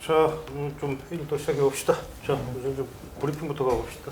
자, 좀 회의를 또 시작해 봅시다. 자, 우선 좀 브리핑부터 가봅시다.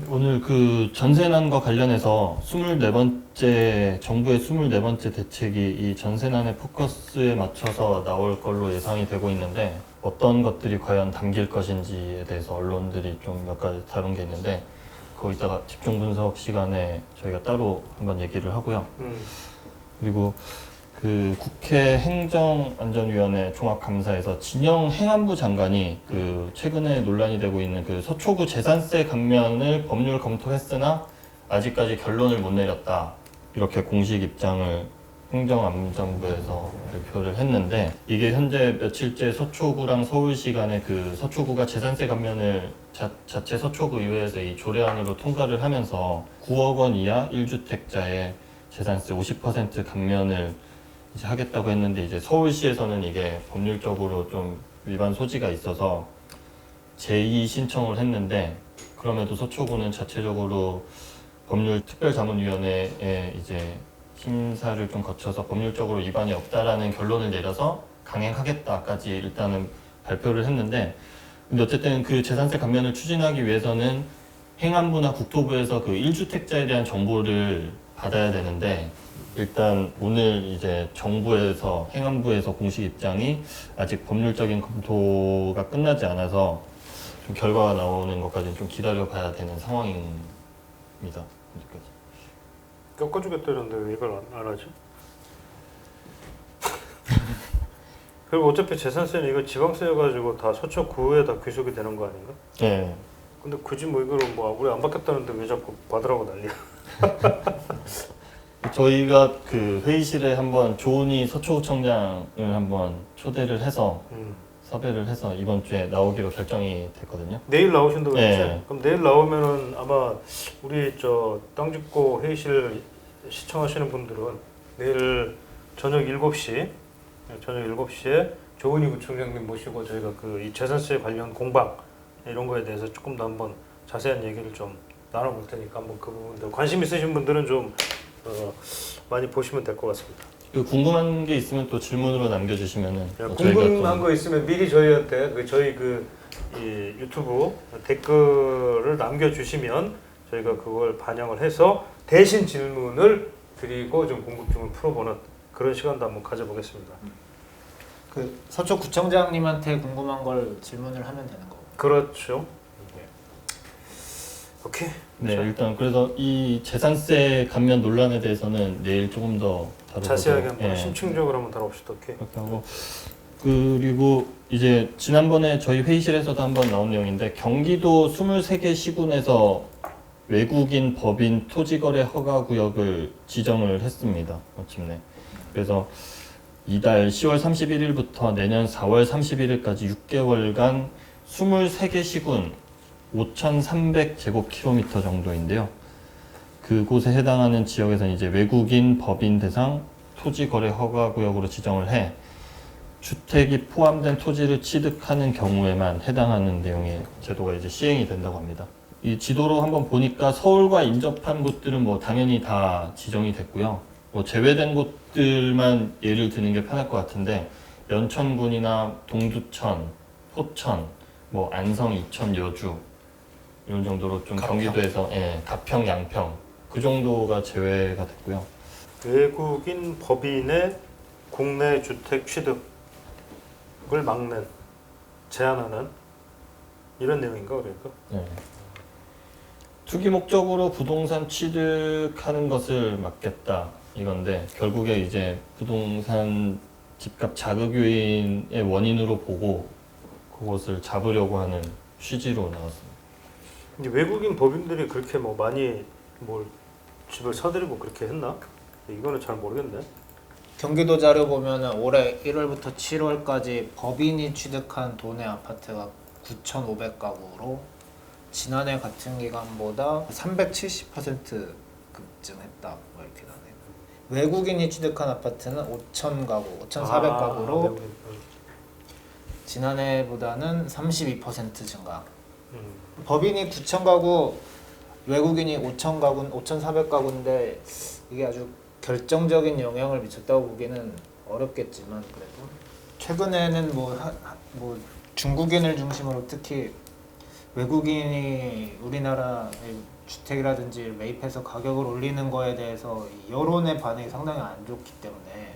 오늘 그 전세난과 관련해서 24번째 정부의 24번째 대책이 이 전세난의 포커스에 맞춰서 나올 걸로 예상이 되고 있는데 어떤 것들이 과연 담길 것인지에 대해서 언론들이 좀 몇 가지 다룬 게 있는데 거기다가 집중 분석 시간에 저희가 따로 한번 얘기를 하고요. 그리고 그 국회 행정안전위원회 종합감사에서 진영 행안부 장관이 그 최근에 논란이 되고 있는 그 서초구 재산세 감면을 법률 검토했으나 아직까지 결론을 못 내렸다. 이렇게 공식 입장을 행정안전부에서 발표를 했는데 이게 현재 며칠째 서초구랑 서울시 간에 그 서초구가 재산세 감면을 자체 서초구 의회에서 이 조례안으로 통과를 하면서 9억 원 이하 1주택자의 재산세 50% 감면을 이제 하겠다고 했는데 이제 서울시에서는 이게 법률적으로 좀 위반 소지가 있어서 제2 신청을 했는데 그럼에도 서초구는 자체적으로 법률특별자문위원회에 이제 심사를 좀 거쳐서 법률적으로 위반이 없다라는 결론을 내려서 강행하겠다까지 일단은 발표를 했는데 근데 어쨌든 그 재산세 감면을 추진하기 위해서는 행안부나 국토부에서 그 1주택자에 대한 정보를 받아야 되는데 일단 오늘 이제 정부에서 행안부에서 공식 입장이 아직 법률적인 검토가 끝나지 않아서 좀 결과가 나오는 것까지는 좀 기다려 봐야 되는 상황입니다. 아직까지. 꺾어주겠다는데 왜 이걸 안 하지? 그리고 어차피 재산세는 이거 지방세여가지고 다 서초구에 다 귀속이 되는 거 아닌가? 네. 근데 굳이 뭐 이거를 뭐 우리 안 받겠다는데 왜 자꾸 받으라고 난리야? 저희가 그 회의실에 한번 조은희 서초구청장을 한번 초대를 해서 섭외를 해서 이번 주에 나오기로 결정이 됐거든요. 내일 나오신다고 했지? 네. 그럼 내일 나오면은 아마 우리 저 땅짓고 회의실 시청하시는 분들은 내일 저녁 7시에 조은희 구청장님 모시고 저희가 그 이 재산세 관련 공방 이런 거에 대해서 조금 더 한번 자세한 얘기를 좀 나눠볼 테니까 한번 그 부분들 관심 있으신 분들은 좀 많이 보시면 될 것 같습니다. 궁금한 게 있으면 또 질문으로 남겨주시면은 궁금한 거 있으면 미리 저희한테 저희 이 유튜브 댓글을 남겨주시면 저희가 그걸 반영을 해서 대신 질문을 드리고 좀 궁금증을 풀어보는 그런 시간도 한번 가져보겠습니다. 그 서초구청장님한테 궁금한 걸 질문을 하면 되는 거고. 그렇죠. 오케이. 네, 자, 일단 그래서 이 재산세 감면 논란에 대해서는 내일 조금 더 다뤄보도록 자세하게 한번 예, 심층적으로 한번 다뤄봅시다. 오케이. 그렇게 하고 그리고 이제 지난번에 저희 회의실에서도 한번 나온 내용인데 경기도 23개 시군에서 외국인 법인 토지거래 허가구역을 지정을 했습니다. 마침내. 그래서 이달 10월 31일부터 내년 4월 31일까지 6개월간 23개 시군 5,300제곱킬로미터 정도인데요. 그곳에 해당하는 지역에서는 이제 외국인 법인 대상 토지 거래 허가 구역으로 지정을 해 주택이 포함된 토지를 취득하는 경우에만 해당하는 내용의 제도가 이제 시행이 된다고 합니다. 이 지도로 한번 보니까 서울과 인접한 곳들은 뭐 당연히 다 지정이 됐고요. 뭐 제외된 곳들만 예를 드는 게 편할 것 같은데 연천군이나 동두천, 포천, 뭐 안성, 이천, 여주 이런 정도로 좀 가평. 경기도에서 가평, 양평 그 정도가 제외가 됐고요. 외국인 법인의 국내 주택 취득을 막는 제한하는 이런 내용인가 그러니까? 네. 투기 목적으로 부동산 취득하는 것을 막겠다 이건데 결국에 이제 부동산 집값 자극 요인의 원인으로 보고 그것을 잡으려고 하는 취지로 나왔습니다. 이제 외국인 법인들이 그렇게 뭐 많이 뭘 집을 사들이고 그렇게 했나? 이거는 잘 모르겠네. 경기도 자료 보면은 올해 1월부터 7월까지 법인이 취득한 도내 아파트가 9,500가구로 지난해 같은 기간보다 370% 급증했다. 뭐 이렇게 나네요. 외국인이 취득한 아파트는 5,000가구, 5,400가구로 지난해보다는 32% 증가. 법인이 9,000가구, 외국인이 5,000가구, 5,400가구인데 이게 아주 결정적인 영향을 미쳤다고 보기는 어렵겠지만 그래도 최근에는 뭐 중국인을 중심으로 특히 외국인이 우리나라의 주택이라든지 매입해서 가격을 올리는 거에 대해서 이 여론의 반응이 상당히 안 좋기 때문에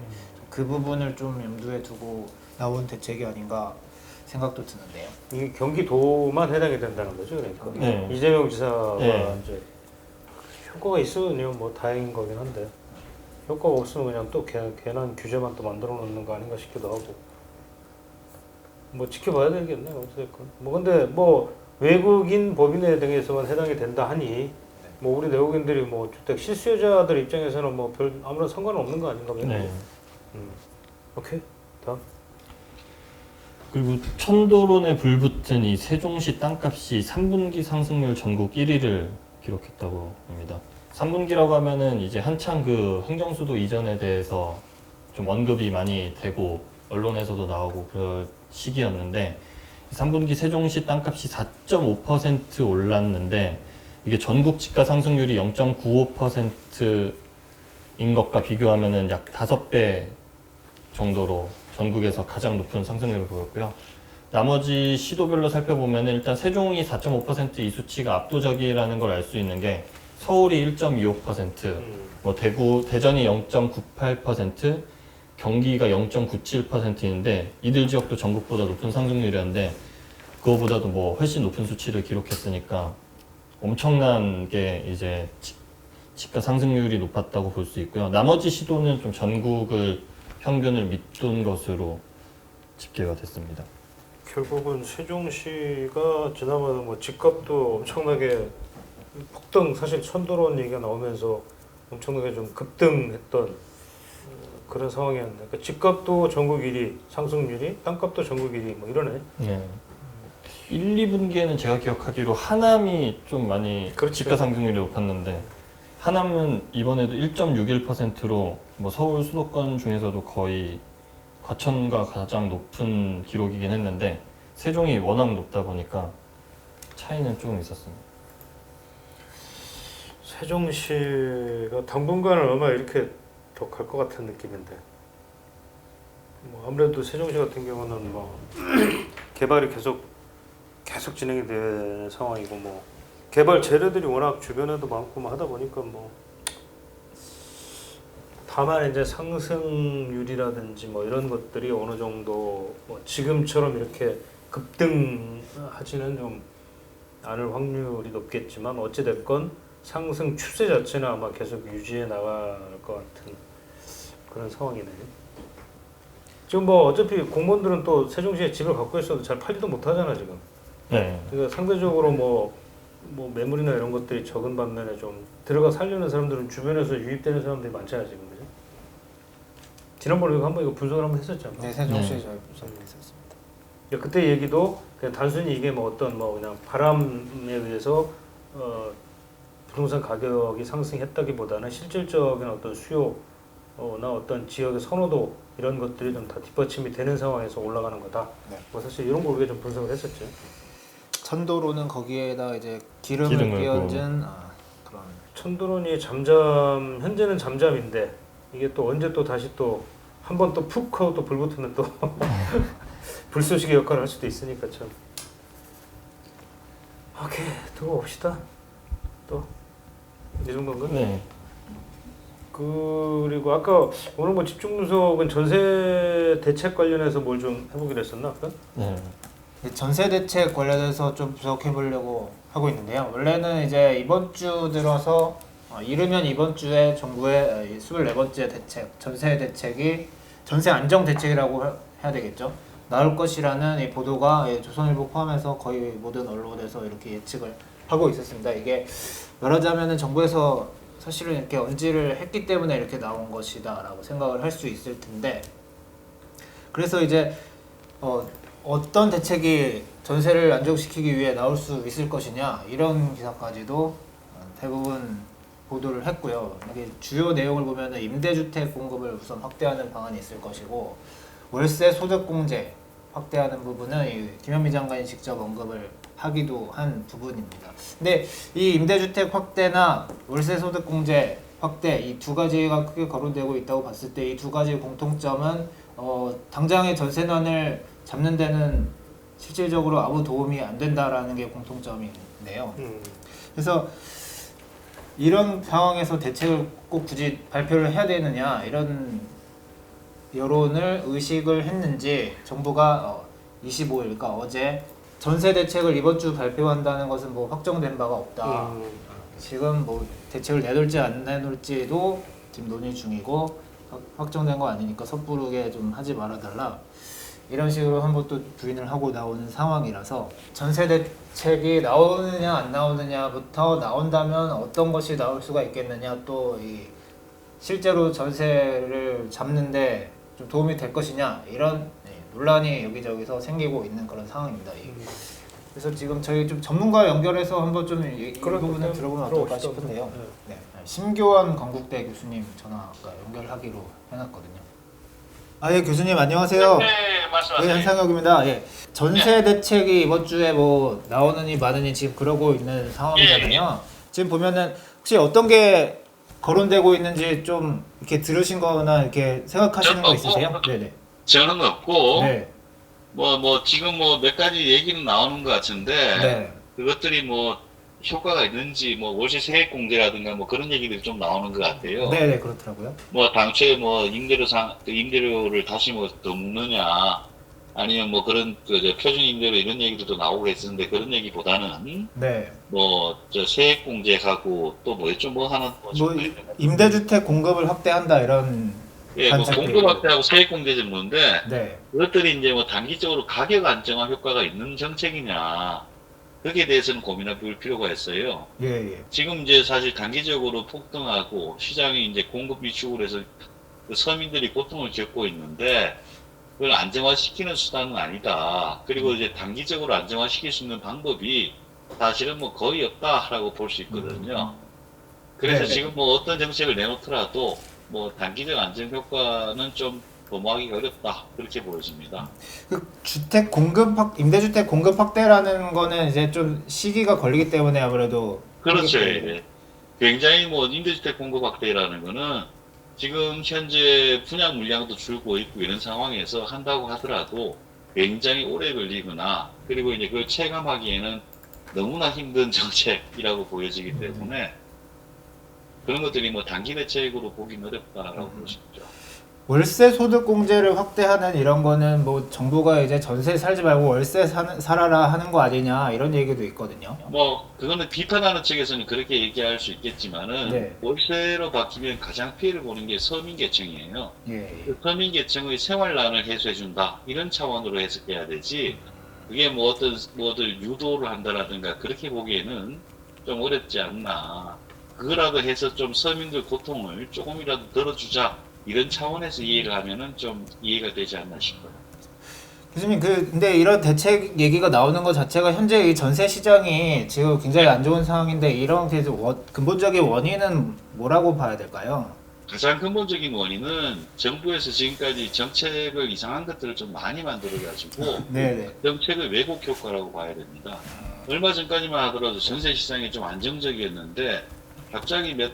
그 부분을 좀 염두에 두고 나온 대책이 아닌가 생각도 드는데요. 이게 경기도만 해당이 된다는 거죠, 그러니까. 네. 이재명 지사가 네. 이제 효과가 있으면 뭐 다행인 거긴 한데 효과가 없으면 그냥 또 괜한 규제만 또 만들어 놓는 거 아닌가 싶기도 하고 뭐 지켜봐야 되겠네요. 어쨌건 뭐 근데 뭐 외국인 법인에 등에서만 해당이 된다 하니 뭐 우리 내국인들이 뭐 주택 실수요자들 입장에서는 뭐 별 아무런 상관은 없는 거 아닌가 봐요. 네. 오케이 다음. 그리고 천도론에 불붙은 이 세종시 땅값이 3분기 상승률 전국 1위를 기록했다고 합니다. 3분기라고 하면은 이제 한창 그 행정수도 이전에 대해서 좀 언급이 많이 되고 언론에서도 나오고 그럴 시기였는데 3분기 세종시 땅값이 4.5% 올랐는데 이게 전국 집가 상승률이 0.95%인 것과 비교하면은 약 5배 정도로 전국에서 가장 높은 상승률을 보였고요. 나머지 시도별로 살펴보면 일단 세종이 4.5% 이 수치가 압도적이라는 걸 알 수 있는 게 서울이 1.25%, 뭐 대전이 0.98%, 경기가 0.97%인데 이들 지역도 전국보다 높은 상승률이었는데 그거보다도 뭐 훨씬 높은 수치를 기록했으니까 엄청난 게 이제 집가 상승률이 높았다고 볼 수 있고요. 나머지 시도는 좀 전국을 평균을 밑둔 것으로 집계가 됐습니다. 결국은 세종시가 지난번에 뭐 집값도 엄청나게 폭등, 사실 천도론 얘기가 나오면서 엄청나게 좀 급등했던 그런 상황이었는데 그러니까 집값도 전국 1위, 상승률이 땅값도 전국 1위 뭐 이러네. 네. 1, 2분기에는 제가 기억하기로 하남이 좀 많이 그렇죠. 집가 상승률이 높았는데 하남은 이번에도 1.61%로 뭐 서울 수도권 중에서도 거의 과천과 가장 높은 기록이긴 했는데 세종이 워낙 높다 보니까 차이는 조금 있었습니다. 세종시가 당분간은 아마 이렇게 더 갈 것 같은 느낌인데 뭐 아무래도 세종시 같은 경우는 뭐 개발이 계속 진행이 되는 상황이고 뭐 개발 재료들이 워낙 주변에도 많고 뭐 하다 보니까 뭐 다만 이제 상승률이라든지 뭐 이런 것들이 어느 정도 뭐 지금처럼 이렇게 급등하지는 좀 않을 확률이 높겠지만 어찌 됐건 상승 추세 자체는 아마 계속 유지해 나갈 것 같은 그런 상황이네요. 지금 뭐 어차피 공무원들은 또 세종시에 집을 갖고 있어도 잘 팔지도 못하잖아 지금. 네. 그러니까 상대적으로 뭐 매물이나 이런 것들이 적은 반면에 좀 들어가 살려는 사람들은 주변에서 유입되는 사람들이 많잖아 지금. 그죠? 지난번에 한번 이거 분석을 한번 했었잖아. 네, 세종시에 네. 저희 분석했었습니다. 그때 얘기도 그냥 단순히 이게 뭐 어떤 뭐 그냥 바람에 의해서 부동산 가격이 상승했다기보다는 실질적인 어떤 수요나 어떤 지역의 선호도 이런 것들이 좀 다 뒷받침이 되는 상황에서 올라가는 거다. 네. 뭐 사실 이런 걸 우리가 좀 분석을 했었죠. 천도로는 거기에다 이제 기름을 끼얹은 그런 천도론이 현재는 잠잠인데 이게 또 언제 또 다시 또 한 번 또 푹 하고 또 불 붙으면 또 불쏘시개 역할을 할 수도 있으니까 참. 오케이 두고 봅시다. 또 이 정도인가? 네. 그리고 아까 오늘 뭐 집중 분석은 전세 대책 관련해서 뭘 좀 해보기로 했었나 아까? 네. 전세 대책 관련해서 좀 분석해 보려고 하고 있는데요. 원래는 이제 이번 주 들어서 이르면 이번 주에 정부의 24번째 대책, 전세 대책이 전세 안정 대책이라고 해야 되겠죠. 나올 것이라는 이 보도가 조선일보 포함해서 거의 모든 언론에서 이렇게 예측을 하고 있었습니다. 이게 말하자면은 정부에서 사실은 이렇게 언지를 했기 때문에 이렇게 나온 것이다라고 생각을 할 수 있을 텐데, 그래서 이제 어떤 대책이 전세를 안정시키기 위해 나올 수 있을 것이냐 이런 기사까지도 대부분 보도를 했고요. 이게 주요 내용을 보면은 임대주택 공급을 우선 확대하는 방안이 있을 것이고 월세 소득공제 확대하는 부분은 이 김현미 장관이 직접 언급을 하기도 한 부분입니다. 근데 이 임대주택 확대나 월세 소득공제 확대 이 두 가지가 크게 거론되고 있다고 봤을 때 이 두 가지의 공통점은 당장의 전세난을 잡는 데는 실질적으로 아무 도움이 안 된다라는 게 공통점인데요. 그래서 이런 상황에서 대책을 꼭 굳이 발표를 해야 되느냐 이런 여론을 의식을 했는지 정부가 25일, 그러니까 어제 전세 대책을 이번 주 발표한다는 것은 뭐 확정된 바가 없다. 지금 뭐 대책을 내놓을지 안 내놓을지도 지금 논의 중이고 확정된 거 아니니까 섣부르게 좀 하지 말아달라. 이런 식으로 한번 또 부인을 하고 나오는 상황이라서 전세 대책이 나오느냐 안 나오느냐부터 나온다면 어떤 것이 나올 수가 있겠느냐 또 이 실제로 전세를 잡는데 좀 도움이 될 것이냐 이런 논란이 여기저기서 생기고 있는 그런 상황입니다. 그래서 지금 저희 좀 전문가 연결해서 한번 좀 이 부분을 들어보면 어떨까 싶은데요. 네. 심교원 건국대 교수님 전화가 연결하기로 해놨거든요. 예, 교수님 안녕하세요. 네, 말씀하세요. 네, 한상혁입니다. 예. 전세 대책이 이번 주에 뭐 나오느니 마느니 지금 그러고 있는 상황이잖아요. 지금 보면은 혹시 어떤 게 거론되고 있는지 좀 이렇게 들으신 거나 이렇게 생각하시는 거 있으세요? 네네. 저는 없고 네. 뭐 지금 뭐 몇 가지 얘기는 나오는 것 같은데 네. 그것들이 뭐 효과가 있는지 뭐 월세 세액 공제라든가 뭐 그런 얘기들이 좀 나오는 것 같아요. 네네 그렇더라고요. 뭐 당초에 뭐 임대료를 다시 뭐 더 묻느냐 아니면 뭐 그런 저 표준 임대료 이런 얘기도 나오고 했었는데 그런 얘기보다는 네. 뭐 저 세액 공제하고 또 뭐였죠 뭐 하나 뭐 임대주택 공급을 확대한다 이런 예, 뭐 관측들이- 공급 확대하고 세액 공제를 묻는데 네. 그것들이 이제 뭐 단기적으로 가격 안정화 효과가 있는 정책이냐 거기에 대해서는 고민해볼 필요가 있어요. 예, 예. 지금 이제 사실 단기적으로 폭등하고 시장이 이제 공급 위축을 해서 그 서민들이 고통을 겪고 있는데 그걸 안정화시키는 수단은 아니다. 그리고 이제 단기적으로 안정화시킬 수 있는 방법이 사실은 뭐 거의 없다라고 볼 수 있거든요. 그래서 네네. 지금 뭐 어떤 정책을 내놓더라도 뭐 단기적 안정 효과는 좀 도모하기가 어렵다 그렇게 보여집니다. 그 주택 공급 임대주택 공급 확대라는 거는 이제 좀 시기가 걸리기 때문에 아무래도 그렇죠. 그렇게- 예. 굉장히 뭐 임대주택 공급 확대라는 거는 지금 현재 분양 물량도 줄고 있고 이런 상황에서 한다고 하더라도 굉장히 오래 걸리거나 그리고 이제 그걸 체감하기에는 너무나 힘든 정책이라고 보여지기 때문에 그런 것들이 뭐 단기 대책으로 보기는 어렵다라고 볼 수 있죠. 월세 소득 공제를 확대하는 이런 거는 뭐 정부가 이제 전세 살지 말고 월세 살아라 하는 거 아니냐 이런 얘기도 있거든요. 뭐 그거는 비판하는 측에서는 그렇게 얘기할 수 있겠지만은 네. 월세로 바뀌면 가장 피해를 보는 게 서민계층이에요. 예. 그 서민계층의 생활난을 해소해준다 이런 차원으로 해석해야 되지 그게 뭐 어떤 뭐들 유도를 한다라든가 그렇게 보기에는 좀 어렵지 않나 그거라도 해서 좀 서민들 고통을 조금이라도 덜어주자 이런 차원에서 이해를 하면은 좀 이해가 되지 않나 싶어요. 교수님 근데 이런 대책 얘기가 나오는 것 자체가 현재 이 전세 시장이 지금 굉장히 안 좋은 상황인데 이런 게 근본적인 원인은 뭐라고 봐야 될까요? 가장 근본적인 원인은 정부에서 지금까지 정책을 이상한 것들을 좀 많이 만들어가지고 네네. 정책의 왜곡 효과라고 봐야 됩니다. 얼마 전까지만 하더라도 전세 시장이 좀 안정적이었는데 갑자기 몇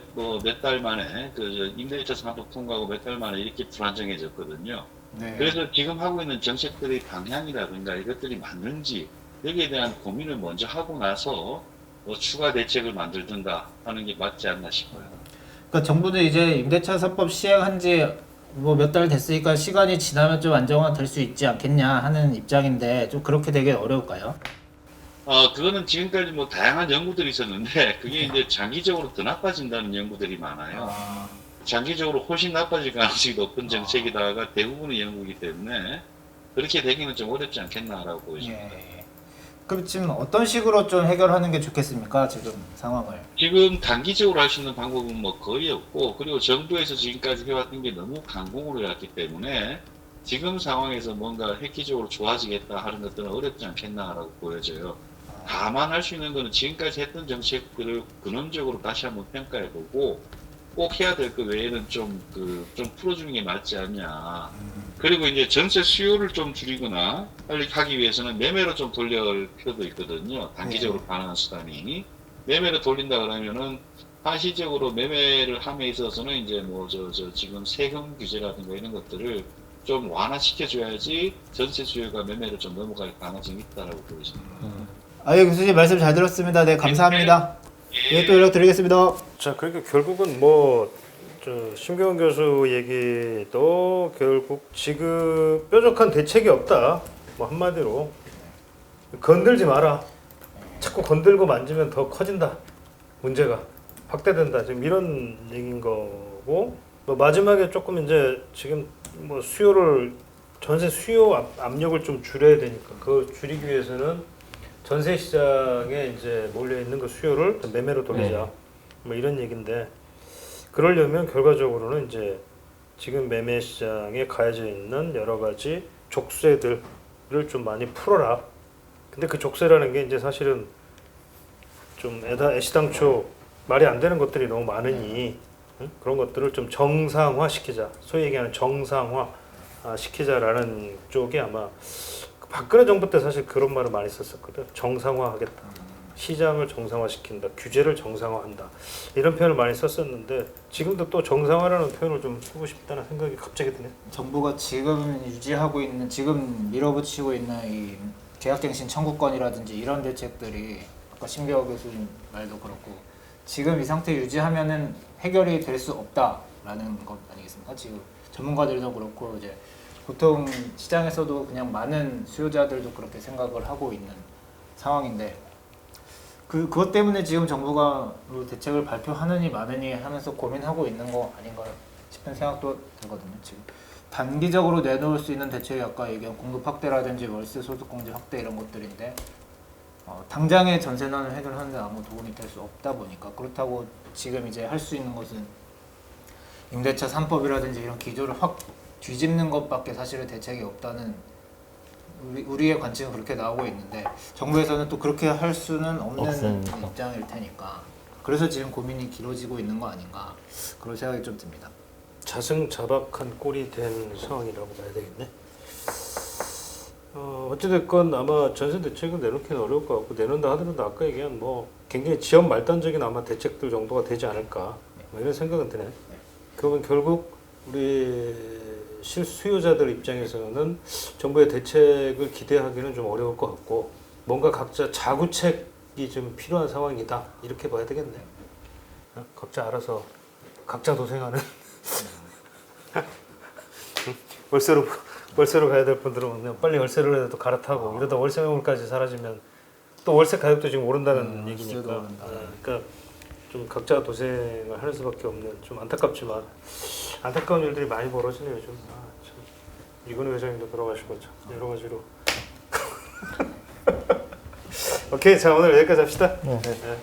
달 만에 그 임대차 상법 통과하고 몇 달 만에 이렇게 불안정해졌거든요. 네. 그래서 지금 하고 있는 정책들의 방향이라든가 이것들이 맞는지 여기에 대한 고민을 먼저 하고 나서 뭐 추가 대책을 만들든가 하는 게 맞지 않나 싶어요. 그러니까 정부는 이제 임대차 3법 시행한 지 뭐 몇 달 됐으니까 시간이 지나면 좀 안정화 될 수 있지 않겠냐 하는 입장인데 좀 그렇게 되게 어려울까요? 그거는 지금까지 뭐 다양한 연구들이 있었는데 그게 이제 장기적으로 더 나빠진다는 연구들이 많아요. 장기적으로 훨씬 나빠질 가능성이 높은 정책이다가 대부분의 연구이기 때문에 그렇게 되기는 좀 어렵지 않겠나라고 보여집니다. 예. 그럼 지금 어떤 식으로 좀 해결하는 게 좋겠습니까? 지금 상황을. 지금 단기적으로 할 수 있는 방법은 뭐 거의 없고 그리고 정부에서 지금까지 해왔던 게 너무 강공으로 해왔기 때문에 지금 상황에서 뭔가 획기적으로 좋아지겠다 하는 것들은 어렵지 않겠나라고 보여져요. 다만 할 수 있는 거는 지금까지 했던 정책들을 근원적으로 다시 한번 평가해보고 꼭 해야 될 것 외에는 좀 풀어주는 게 맞지 않냐. 그리고 이제 전세 수요를 좀 줄이거나 빨리 하기 위해서는 매매로 좀 돌릴 필요도 있거든요. 단기적으로 가능한 수단이. 매매로 돌린다 그러면은 한시적으로 매매를 함에 있어서는 이제 뭐 지금 세금 규제라든가 이런 것들을 좀 완화시켜줘야지 전세 수요가 매매를 좀 넘어갈 가능성이 있다라고 보여집니다. 아, 예, 교수님 말씀 잘 들었습니다. 네, 감사합니다. 예. 예, 또 연락드리겠습니다. 자, 그러니까 결국은 뭐 심경원 교수 얘기도 결국 지금 뾰족한 대책이 없다. 뭐 한마디로 건들지 마라. 자꾸 건들고 만지면 더 커진다. 문제가 확대된다. 지금 이런 얘기인 거고 뭐 마지막에 조금 이제 지금 뭐 전세 수요 압력을 좀 줄여야 되니까 그 줄이기 위해서는 전세 시장에 이제 몰려 있는 그 수요를 매매로 돌리자. 네. 뭐 이런 얘기인데 그러려면 결과적으로는 이제 지금 매매 시장에 가해져 있는 여러 가지 족쇄들을 좀 많이 풀어라. 근데 그 족쇄라는 게 이제 사실은 좀 애시당초 말이 안 되는 것들이 너무 많으니 응? 그런 것들을 좀 정상화 시키자. 소위 얘기하는 정상화 시키자라는 쪽이 아마 박근혜 정부 때 사실 그런 말을 많이 썼었거든. 정상화하겠다. 시장을 정상화시킨다. 규제를 정상화한다. 이런 표현을 많이 썼었는데 지금도 또 정상화라는 표현을 좀 쓰고 싶다는 생각이 갑자기 드네. 정부가 지금 유지하고 있는, 지금 밀어붙이고 있는 이 계약갱신 청구권이라든지 이런 대책들이 아까 심기호 교수님 말도 그렇고 지금 이 상태 유지하면은 해결이 될 수 없다라는 것 아니겠습니까? 지금 전문가들도 그렇고 이제 보통 시장에서도 그냥 많은 수요자들도 그렇게 생각을 하고 있는 상황인데 그것 때문에 지금 정부가 뭐 대책을 발표하느니 마느니 하면서 고민하고 있는 거 아닌가 싶은 생각도 들거든요. 지금 단기적으로 내놓을 수 있는 대책이 아까 얘기한 공급 확대라든지 월세 소득 공제 확대 이런 것들인데 당장의 전세난을 해결하는데 아무 도움이 될 수 없다 보니까 그렇다고 지금 이제 할 수 있는 것은 임대차 3법이라든지 이런 기조를 확 뒤집는 것밖에 사실은 대책이 없다는 우리의 관측은 그렇게 나오고 있는데 정부에서는 또 그렇게 할 수는 없는 없으니까. 입장일 테니까 그래서 지금 고민이 길어지고 있는 거 아닌가 그런 생각이 좀 듭니다. 자승자박한 꼴이 된 상황이라고 봐야 되겠네. 어찌됐건 아마 전세 대책은 내놓기는 어려울 것 같고 내놓는다 하더라도 아까 얘기한 뭐 굉장히 지연 말단적인 아마 대책들 정도가 되지 않을까 뭐 이런 생각은 드네. 그러면 결국 우리 실수요자들 입장에서는 정부의 대책을 기대하기는 좀 어려울 것 같고 뭔가 각자 자구책이 좀 필요한 상황이다 이렇게 봐야 되겠네. 각자 알아서 각자 도생하는 월세로 가야 될 분들은 그냥 빨리 월세를 해도 갈아타고 이러다 월세 매물까지 사라지면 또 월세 가격도 지금 오른다는 얘기니까. 그러니까 좀 각자 도생을 하는 수밖에 없는 좀 안타깝지만 안타까운 일들이 많이 벌어지네요 요즘. 참. 이건희 회장님도 돌아가시고 참 여러 가지로. 오케이, 자 오늘 여기까지 합시다. 네. 네.